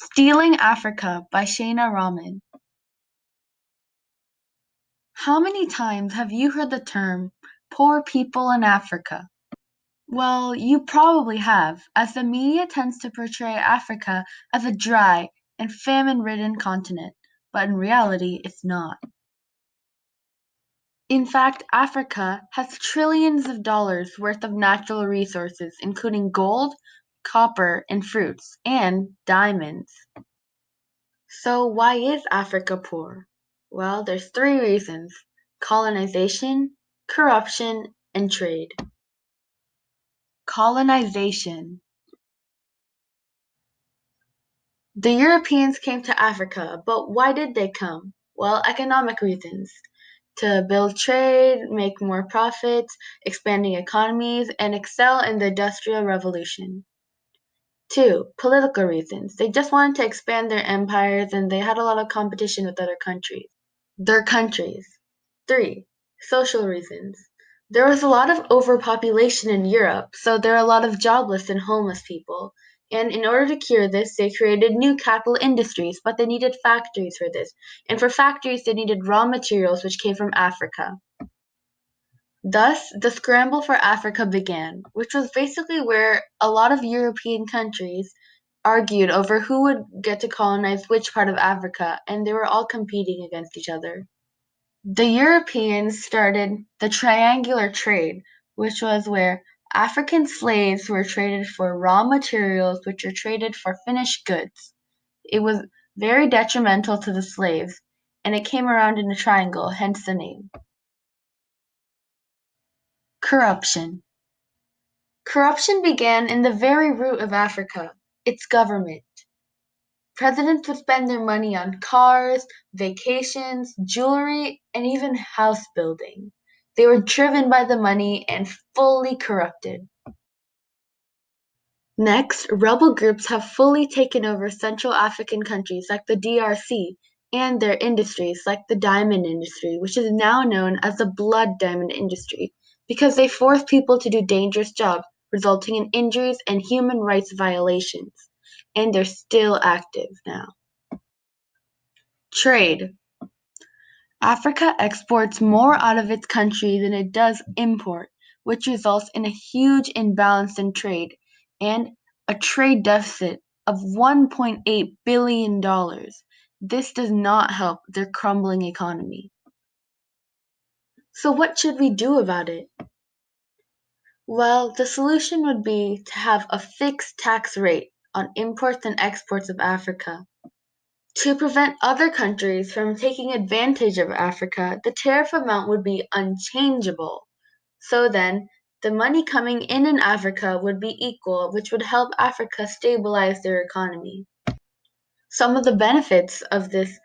Stealing Africa by Shana Rahman. How many times have you heard the term poor people in Africa? Well, you probably have, as the media tends to portray Africa as a dry and famine-ridden continent, but in reality, it's not. In fact, Africa has trillions of dollars worth of natural resources, including gold, copper, and fruits, and diamonds. So why is Africa poor? Well, there's three reasons: colonization, corruption, and trade. Colonization. The Europeans came to Africa, but why did they come? Well, economic reasons. To build trade, make more profits, expanding economies, and excel in the Industrial Revolution. Two, political reasons. They just wanted to expand their empires and they had a lot of competition with other countries. Their countries. Three, social reasons. There was a lot of overpopulation in Europe, so there are a lot of jobless and homeless people. And in order to cure this, they created new capital industries, but they needed factories for this. And for factories, they needed raw materials, which came from Africa. Thus, the scramble for Africa began, which was basically where a lot of European countries argued over who would get to colonize which part of Africa, and they were all competing against each other. The Europeans started the triangular trade, which was where African slaves were traded for raw materials, which were traded for finished goods. It was very detrimental to the slaves, and it came around in a triangle, hence the name. Corruption. Corruption began in the very root of Africa, its government. Presidents would spend their money on cars, vacations, jewelry, and even house building. They were driven by the money and fully corrupted. Next, rebel groups have fully taken over Central African countries like the DRC and their industries like the diamond industry, which is now known as the blood diamond industry, because they force people to do dangerous jobs, resulting in injuries and human rights violations. And they're still active now. Trade. Africa exports more out of its country than it does import, which results in a huge imbalance in trade and a trade deficit of $1.8 billion. This does not help their crumbling economy. So what should we do about it? Well, the solution would be to have a fixed tax rate on imports and exports of Africa. To prevent other countries from taking advantage of Africa, the tariff amount would be unchangeable. So then, the money coming in Africa would be equal, which would help Africa stabilize their economy. Some of the benefits of this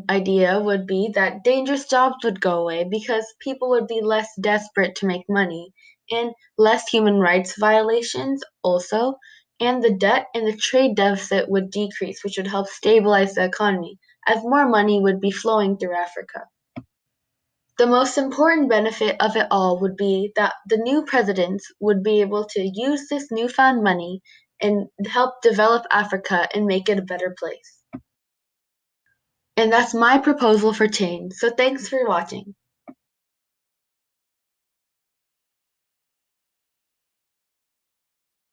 idea would be that dangerous jobs would go away because people would be less desperate to make money, and less human rights violations also, and the debt and the trade deficit would decrease, which would help stabilize the economy, as more money would be flowing through Africa. The most important benefit of it all would be that the new presidents would be able to use this newfound money and help develop Africa and make it a better place. And that's my proposal for change. So thanks for watching.